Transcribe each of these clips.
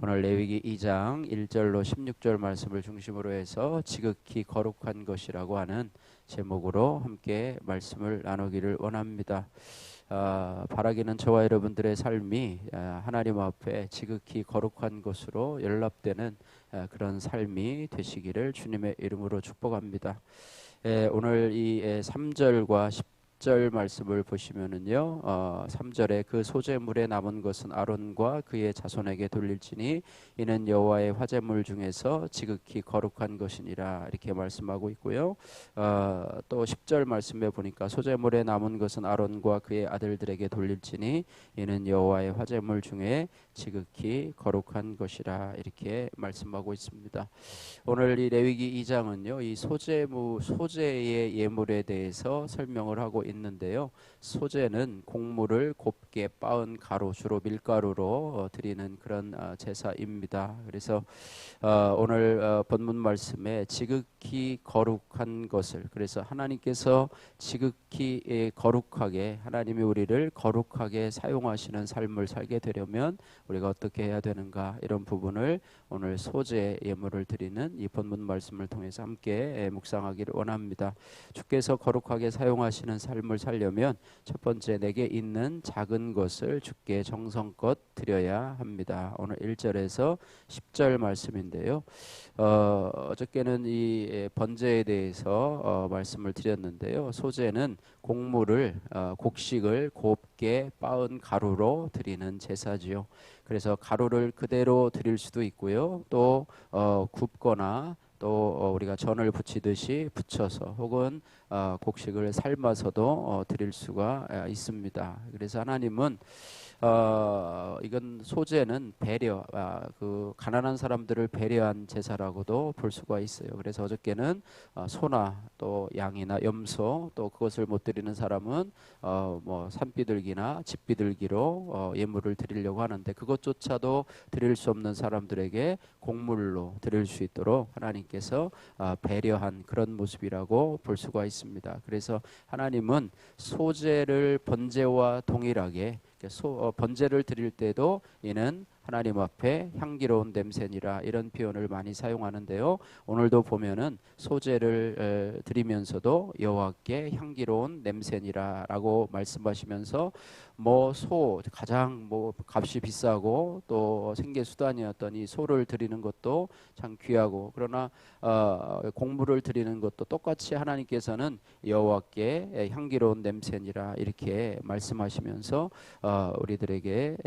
오늘 레위기 2장 1절로 16절 말씀을 중심으로 해서 지극히 거룩한 것이라고 하는 제목으로 함께 말씀을 나누기를 원합니다. 바라기는 저와 여러분들의 삶이 하나님 앞에 지극히 거룩한 것으로 연락되는 그런 삶이 되시기를 주님의 이름으로 축복합니다. 오늘 이 3절과 10절 말씀을 보시면은요, 3절에 그 소재물에 남은 것은 아론과 그의 자손에게 돌릴지니 이는 여호와의 화제물 중에서 지극히 거룩한 것이니라 이렇게 말씀하고 있고요. 또 10절 말씀에 보니까 소재물에 남은 것은 아론과 그의 아들들에게 돌릴지니 이는 여호와의 화제물 중에 지극히 거룩한 것이라 이렇게 말씀하고 있습니다. 오늘 이 레위기 2장은요, 이 소재의 예물에 대해서 설명을 하고 있는데요. 소재는 곡물을 곱게 빻은 가루, 주로 밀가루로 드리는 그런 제사입니다. 그래서 오늘 본문 말씀에 지극히 거룩한 것을, 그래서 하나님께서 지극히 거룩하게, 하나님이 우리를 거룩하게 사용하시는 삶을 살게 되려면 우리가 어떻게 해야 되는가, 이런 부분을 오늘 소재 예물을 드리는 이 본문 말씀을 통해서 함께 묵상하기를 원합니다. 주께서 거룩하게 사용하시는 삶을 살려면 첫 번째, 내게 있는 작은 것을 주께 정성껏 드려야 합니다. 오늘 1절에서 10절 말씀인데요. 어저께는 이 번제에 대해서 말씀을 드렸는데요. 소제는 곡식을 곱게 빻은 가루로 드리는 제사지요. 그래서 가루를 그대로 드릴 수도 있고요. 또 굽거나 또 우리가 전을 부치듯이 부쳐서 혹은 곡식을 삶아서도 드릴 수가 있습니다. 그래서 하나님은 이건 소재는 배려, 그 가난한 사람들을 배려한 제사라고도 볼 수가 있어요. 그래서 어저께는 소나 또 양이나 염소, 또 그것을 못 드리는 사람은 뭐 산비둘기나 집비둘기로 예물을 드리려고 하는데, 그것조차도 드릴 수 없는 사람들에게 곡물로 드릴 수 있도록 하나님께서 배려한 그런 모습이라고 볼 수가 있습니다. 그래서 하나님은 소재를 번제와 동일하게 번제를 드릴 때도 이는 하나님 앞에 향기로운 냄새니라, 이런 표현을 많이 사용하는데요. 오늘도 보면은 소제를 드리면서도 여호와께 향기로운 냄새니라라고 말씀하시면서 가장 값이 비싸고 또 생계 수단이었던 이 소를 드리는 것도 참 귀하고, 그러나 곡물을 드리는 것도 똑같이 하나님께서는 여호와께 향기로운 냄새니라 이렇게 말씀하시면서 우리들에게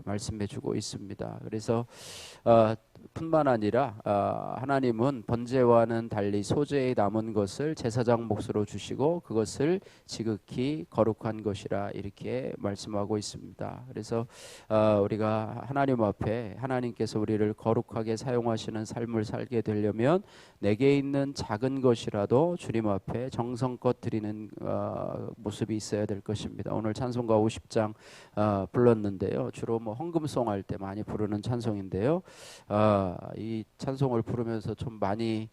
말씀해주고 있습니다. 그래서 뿐만 아니라 하나님은 번제와는 달리 소제에 남은 것을 제사장 몫으로 주시고 그것을 지극히 거룩한 것이라 이렇게 말씀하고 있습니다. 그래서 우리가 하나님 앞에 하나님께서 우리를 거룩하게 사용하시는 삶을 살게 되려면 내게 있는 작은 것이라도 주님 앞에 정성껏 드리는 모습이 있어야 될 것입니다. 오늘 찬송가 50장 불렀는데요. 주로 헌금송 할 때 많이 부르는 찬송인데요. 이 찬송을 부르면서 좀 많이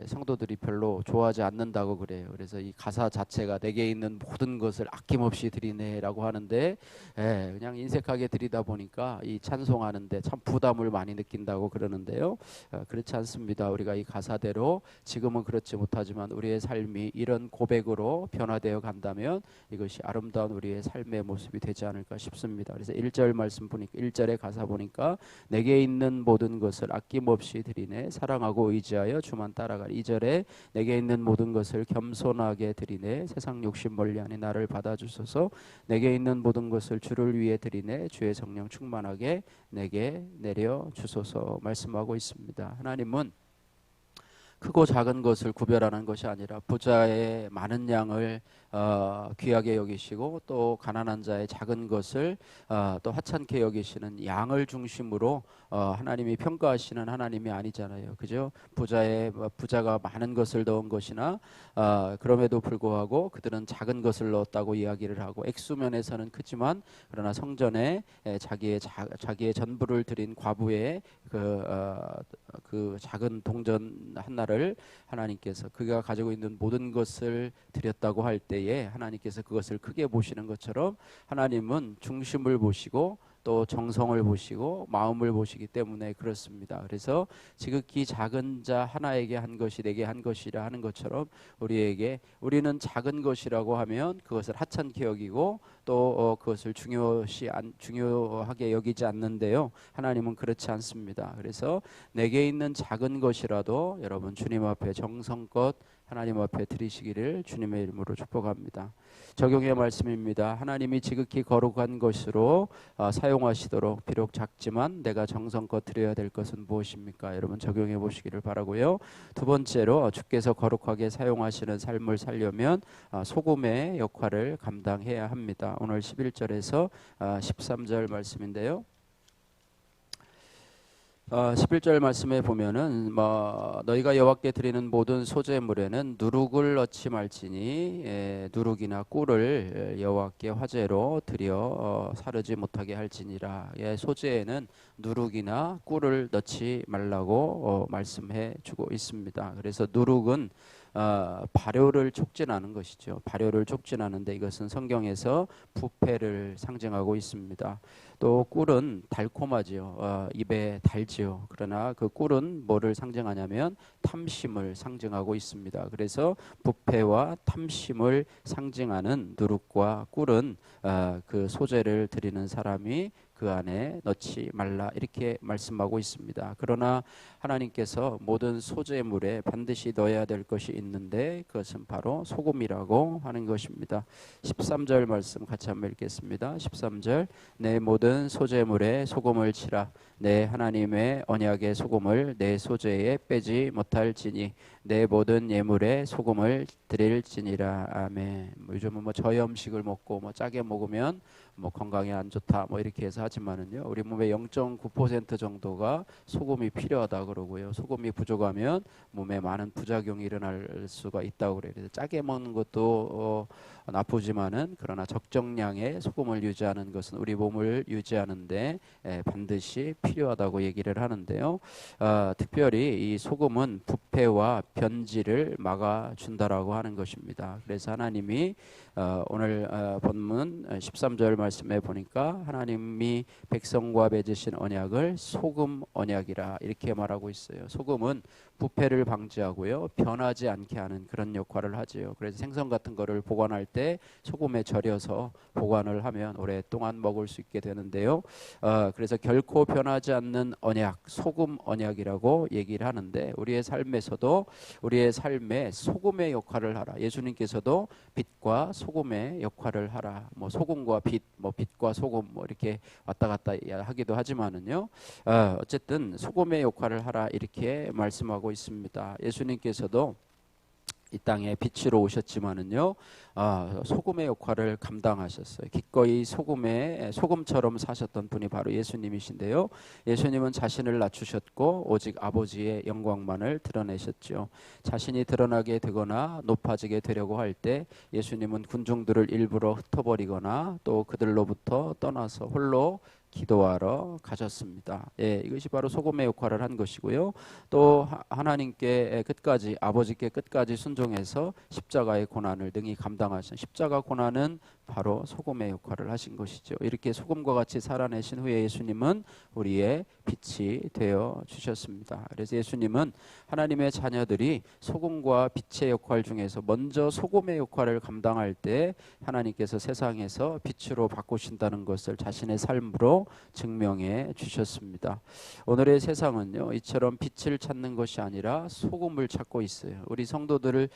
성도들이 별로 좋아하지 않는다고 그래요. 그래서 이 가사 자체가 내게 있는 모든 것을 아낌없이 드리네라고 하는데, 그냥 인색하게 드리다 보니까 이 찬송하는데 참 부담을 많이 느낀다고 그러는데요. 그렇지 않습니다. 우리가 이 가사대로 지금은 그렇지 못하지만 우리의 삶이 이런 고백으로 변화되어 간다면 이것이 아름다운 우리의 삶의 모습이 되지 않을까 싶습니다. 그래서 1절 말씀 보니까, 1절의 가사 보니까 내게 있는 모든 것을 아낌없이 드리네, 사랑하고 의지하여 주만 따라가리. 2절에 내게 있는 모든 것을 겸손하게 드리네, 세상 욕심 멀리하니 나를 받아주소서. 내게 있는 모든 것을 주를 위해 드리네, 주의 성령 충만하게 내게 내려 주소서 말씀하고 있습니다. 하나님은 크고 작은 것을 구별하는 것이 아니라 부자의 많은 양을 귀하게 여기시고 또 가난한 자의 작은 것을 또 하찮게 여기시는 양을 중심으로 하나님이 평가하시는 하나님이 아니잖아요. 그죠? 부자가 많은 것을 넣은 것이나 그럼에도 불구하고 그들은 작은 것을 넣었다고 이야기를 하고, 액수면에서는 크지만 그러나 성전에 자기의 전부를 드린 과부의 그 작은 동전 하나를 하나님께서 그가 가지고 있는 모든 것을 드렸다고 할 때에 하나님께서 그것을 크게 보시는 것처럼 하나님은 중심을 보시고 또 정성을 보시고 마음을 보시기 때문에 그렇습니다. 그래서 지극히 작은 자 하나에게 한 것이 내게 한 것이라 하는 것처럼 우리는 작은 것이라고 하면 그것을 하찮게 여기고 또 그것을 중요하게 여기지 않는데요. 하나님은 그렇지 않습니다. 그래서 내게 있는 작은 것이라도 여러분 주님 앞에 정성껏 하나님 앞에 드리시기를 주님의 이름으로 축복합니다. 적용의 말씀입니다. 하나님이 지극히 거룩한 것으로 사용하시도록 비록 작지만 내가 정성껏 드려야 될 것은 무엇입니까? 여러분 적용해 보시기를 바라고요. 두 번째로 주께서 거룩하게 사용하시는 삶을 살려면 소금의 역할을 감당해야 합니다. 오늘 11절에서 13절 말씀인데요. 11절 말씀에 보면은 너희가 여호와께 드리는 모든 소제물에는 누룩을 넣지 말지니 누룩이나 꿀을 여호와께 화제로 드려 사르지 못하게 할지니라. 소제에는 누룩이나 꿀을 넣지 말라고 말씀해 주고 있습니다. 그래서 누룩은 발효를 촉진하는 것이죠. 발효를 촉진하는데 이것은 성경에서 부패를 상징하고 있습니다. 또 꿀은 달콤하지요. 입에 달지요. 그러나 그 꿀은 뭐를 상징하냐면 탐심을 상징하고 있습니다. 그래서 부패와 탐심을 상징하는 누룩과 꿀은 그 소재를 드리는 사람이 그 안에 넣지 말라 이렇게 말씀하고 있습니다. 그러나 하나님께서 모든 소재물에 반드시 넣어야 될 것이 있는데 그것은 바로 소금이라고 하는 것입니다. 13절 말씀 같이 한번 읽겠습니다. 13절 내 모든 소재물에 소금을 치라. 내 하나님의 언약의 소금을 내 소재에 빼지 못할지니 내 모든 예물에 소금을 드릴지니라. 아멘. 요즘은 저염식을 먹고 짜게 먹으면 건강에 안 좋다 이렇게 해서 하지만은요, 우리 몸의 0.9% 정도가 소금이 필요하다 그러고요. 소금이 부족하면 몸에 많은 부작용이 일어날 수가 있다고 그래요. 그래서 짜게 먹는 것도 나쁘지만은 그러나 적정량의 소금을 유지하는 것은 우리 몸을 유지하는데 반드시 필요하다고 얘기를 하는데요. 특별히 이 소금은 부패와 변질을 막아준다라고 하는 것입니다. 그래서 하나님이 오늘 본문 13절 말씀에 보니까 하나님이 백성과 맺으신 언약을 소금 언약이라 이렇게 말하고 있어요. 소금은 부패를 방지하고요, 변하지 않게 하는 그런 역할을 하지요. 그래서 생선 같은 거를 보관할 때 소금에 절여서 보관을 하면 오랫동안 먹을 수 있게 되는데요. 그래서 결코 변하지 않는 언약, 소금 언약이라고 얘기를 하는데 우리의 삶에서도 우리의 삶에 소금의 역할을 하라. 예수님께서도 빛과 소금의 역할을 하라. 소금과 빛, 빛과 소금 이렇게 왔다 갔다 하기도 하지만은요. 어쨌든 소금의 역할을 하라 이렇게 말씀하고 있습니다. 예수님께서도 이 땅에 빛으로 오셨지만은요, 소금의 역할을 감당하셨어요. 기꺼이 소금처럼 사셨던 분이 바로 예수님이신데요. 예수님은 자신을 낮추셨고 오직 아버지의 영광만을 드러내셨죠. 자신이 드러나게 되거나 높아지게 되려고 할 때 예수님은 군중들을 일부러 흩어버리거나 또 그들로부터 떠나서 홀로 기도하러 가셨습니다. 이것이 바로 소금의 역할을 한 것이고요. 또 하나님께 끝까지, 아버지께 끝까지 순종해서 십자가의 고난을 능히 감당하신 십자가 고난은 바로 소금의 역할을 하신 것이죠. 이렇게 소금과 같이 살아내신 후에 예수님은 우리의 빛이 되어 주셨습니다. 그래서 예수님은 하나님의 자녀들이 소금과 빛의 역할 중에서 먼저 소금의 역할을 감당할 때 하나님께서 세상에서 빛으로 바꾸신다는 것을 자신의 삶으로 증명해 주셨습니다. 오늘의 세상은요, 이처럼 빛을 찾는 것이 아니라 소금을 찾고 있어요. 우리 성도들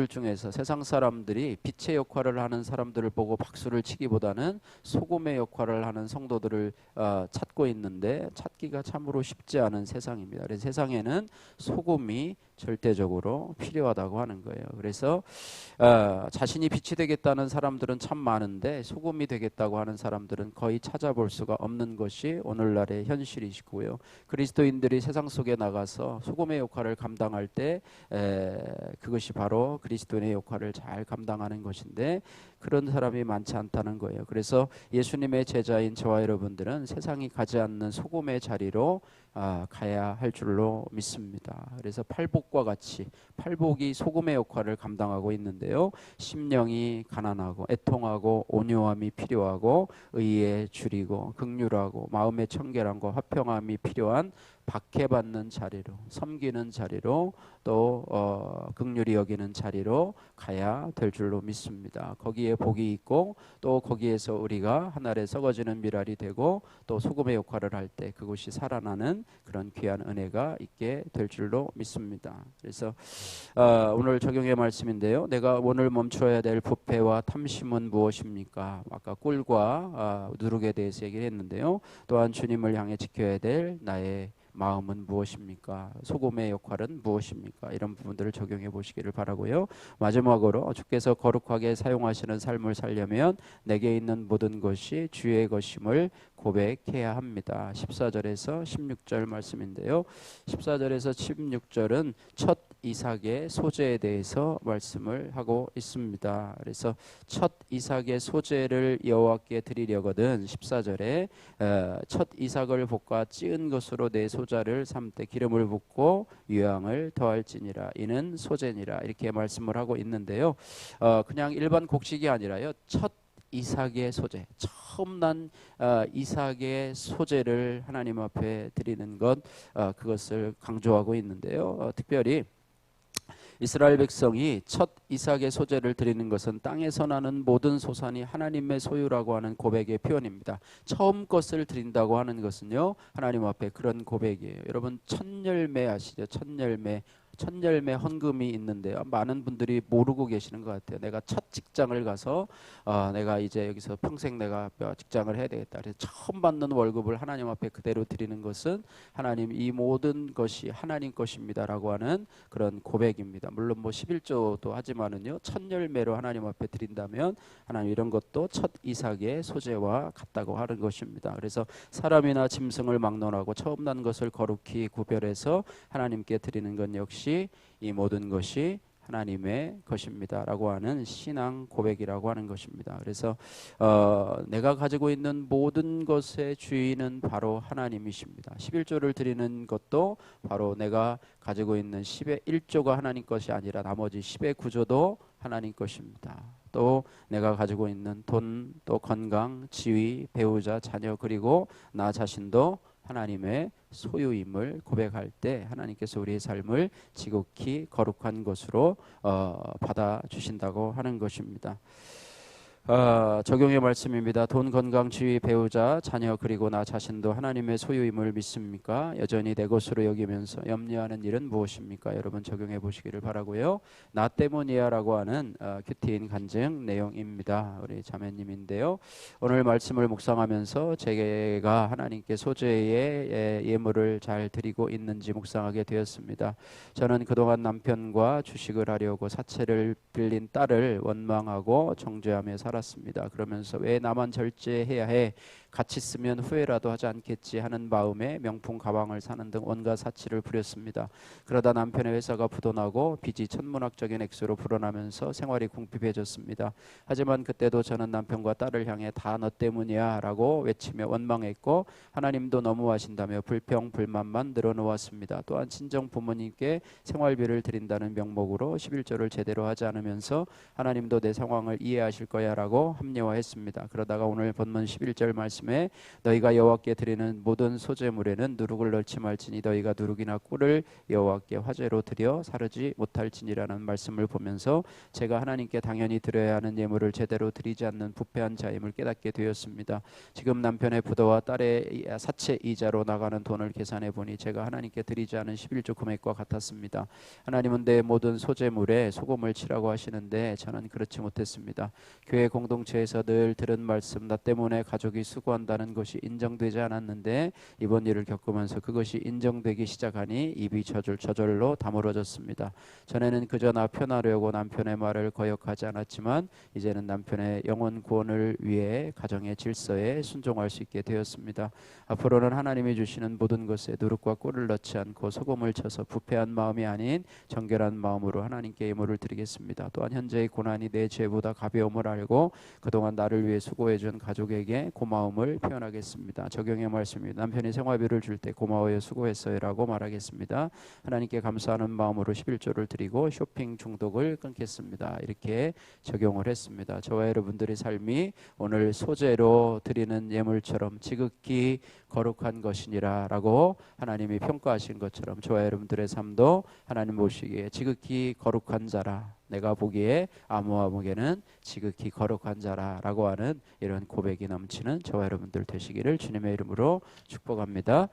중에서 세상 사람들이 빛의 역할을 하는 사람들을 보고 박수를 치기보다는 소금의 역할을 하는 성도들을 찾고 있는데 찾기가 참으로 쉽지 않은 세상입니다. 그래서 세상에는 소금이 절대적으로 필요하다고 하는 거예요. 그래서 자신이 빛이 되겠다는 사람들은 참 많은데 소금이 되겠다고 하는 사람들은 거의 찾아볼 수가 없는 것이 오늘날의 현실이시고요. 그리스도인들이 세상 속에 나가서 소금의 역할을 감당할 때 그것이 바로 그리스도인의 역할을 잘 감당하는 것인데, 그런 사람이 많지 않다는 거예요. 그래서 예수님의 제자인 저와 여러분들은 세상이 가지 않는 소금의 자리로 가야 할 줄로 믿습니다. 그래서 팔복과 같이 팔복이 소금의 역할을 감당하고 있는데요. 심령이 가난하고 애통하고 온유함이 필요하고 의에 줄이고 긍휼하고 마음의 청결함과 화평함이 필요한 박해받는 자리로, 섬기는 자리로, 또 긍휼히 여기는 자리로 가야 될 줄로 믿습니다. 거기에 복이 있고 또 거기에서 우리가 한 알에 썩어지는 밀알이 되고 또 소금의 역할을 할 때 그곳이 살아나는 그런 귀한 은혜가 있게 될 줄로 믿습니다. 그래서 오늘 적용의 말씀인데요. 내가 오늘 멈춰야 될 부패와 탐심은 무엇입니까? 아까 꿀과 누룩에 대해서 얘기를 했는데요. 또한 주님을 향해 지켜야 될 나의 마음은 무엇입니까? 소금의 역할은 무엇입니까? 이런 부분들을 적용해 보시기를 바라고요. 마지막으로 주께서 거룩하게 사용하시는 삶을 살려면 내게 있는 모든 것이 주의 것임을 고백해야 합니다. 14절에서 16절 말씀인데요. 14절에서 16절은 첫 이삭의 소재에 대해서 말씀을 하고 있습니다. 그래서 첫 이삭의 소재를 여호와께 드리려거든 14절에 첫 이삭을 볶아 찌은 것으로 내 소자를 삼되 기름을 붓고 유향을 더할지니라 이는 소재니라 이렇게 말씀을 하고 있는데요. 그냥 일반 곡식이 아니라요. 첫 이삭의 소재, 처음 난 이삭의 소재를 하나님 앞에 드리는 것, 그것을 강조하고 있는데요. 특별히 이스라엘 백성이 첫 이삭의 소재를 드리는 것은 땅에서 나는 모든 소산이 하나님의 소유라고 하는 고백의 표현입니다. 처음 것을 드린다고 하는 것은요, 하나님 앞에 그런 고백이에요. 여러분 첫 열매 아시죠? 첫 열매 헌금이 있는데요. 많은 분들이 모르고 계시는 것 같아요. 내가 첫 직장을 가서 내가 이제 여기서 평생 내가 직장을 해야 되겠다. 그래서 처음 받는 월급을 하나님 앞에 그대로 드리는 것은 하나님 이 모든 것이 하나님 것입니다라고 하는 그런 고백입니다. 물론 뭐 11조도 하지만은요. 첫 열매로 하나님 앞에 드린다면 하나님 이런 것도 첫 이삭의 소재와 같다고 하는 것입니다. 그래서 사람이나 짐승을 막론하고 처음 난 것을 거룩히 구별해서 하나님께 드리는 건 역시 이 모든 것이 하나님의 것입니다 라고 하는 신앙 고백이라고 하는 것입니다. 그래서 내가 가지고 있는 모든 것의 주인은 바로 하나님이십니다. 11조를 드리는 것도 바로 내가 가지고 있는 10의 1조가 하나님 것이 아니라 나머지 10의 9조도 하나님 것입니다. 또 내가 가지고 있는 돈, 또 건강, 지위, 배우자, 자녀 그리고 나 자신도 하나님의 소유임을 고백할 때 하나님께서 우리의 삶을 지극히 거룩한 것으로 받아주신다고 하는 것입니다. 적용의 말씀입니다. 돈, 건강, 지위, 배우자, 자녀 그리고 나 자신도 하나님의 소유임을 믿습니까? 여전히 내 것으로 여기면서 염려하는 일은 무엇입니까? 여러분 적용해 보시기를 바라고요. 나 때문이야 라고 하는 큐티인 간증 내용입니다. 우리 자매님인데요. 오늘 말씀을 묵상하면서 제가 하나님께 소재의 예물을 잘 드리고 있는지 묵상하게 되었습니다. 저는 그동안 남편과 주식을 하려고 사채를 빌린 딸을 원망하고 정죄하며 살았습니다. 그러면서 왜 나만 절제해야 해? 같이 쓰면 후회라도 하지 않겠지 하는 마음에 명품 가방을 사는 등 온갖 사치를 부렸습니다. 그러다 남편의 회사가 부도나고 빚이 천문학적인 액수로 불어나면서 생활이 궁핍해졌습니다. 하지만 그때도 저는 남편과 딸을 향해 다 너 때문이야 라고 외치며 원망했고 하나님도 너무하신다며 불평 불만만 늘어놓았습니다. 또한 친정 부모님께 생활비를 드린다는 명목으로 11조를 제대로 하지 않으면서 하나님도 내 상황을 이해하실 거야 라고 합리화했습니다. 그러다가 오늘 본문 11절 말씀에 너희가 여호와께 드리는 모든 소재물에는 누룩을 넣지 말지니 너희가 누룩이나 꿀을 여호와께 화제로 드려 사르지 못할지니라는 말씀을 보면서 제가 하나님께 당연히 드려야 하는 예물을 제대로 드리지 않는 부패한 자임을 깨닫게 되었습니다. 지금 남편의 부도와 딸의 사채 이자로 나가는 돈을 계산해 보니 제가 하나님께 드리지 않은 11조 금액과 같았습니다. 하나님은 내 모든 소재물에 소금을 치라고 하시는데 저는 그렇지 못했습니다. 교회 공동체에서 늘 들은 말씀 나 때문에 가족이 수고한다는 것이 인정되지 않았는데 이번 일을 겪으면서 그것이 인정되기 시작하니 입이 저절로 다물어졌습니다. 전에는 그저 나 편하려고 남편의 말을 거역하지 않았지만 이제는 남편의 영혼 구원을 위해 가정의 질서에 순종할 수 있게 되었습니다. 앞으로는 하나님이 주시는 모든 것에 누룩과 꿀을 넣지 않고 소금을 쳐서 부패한 마음이 아닌 정결한 마음으로 하나님께 예물을 드리겠습니다. 또한 현재의 고난이 내 죄보다 가벼움을 알고 그리고 그동안 나를 위해 수고해준 가족에게 고마움을 표현하겠습니다. 적용의 말씀입니다. 남편이 생활비를 줄 때 고마워요, 수고했어요라고 말하겠습니다. 하나님께 감사하는 마음으로 11조를 드리고 쇼핑 중독을 끊겠습니다. 이렇게 적용을 했습니다. 저와 여러분들의 삶이 오늘 소재로 드리는 예물처럼 지극히 거룩한 것이니라 라고 하나님이 평가하신 것처럼 저와 여러분들의 삶도 하나님 보시기에 지극히 거룩한 자라, 내가 보기에 아무와 보기에는 지극히 거룩한 자라라고 하는 이런 고백이 넘치는 저와 여러분들 되시기를 주님의 이름으로 축복합니다.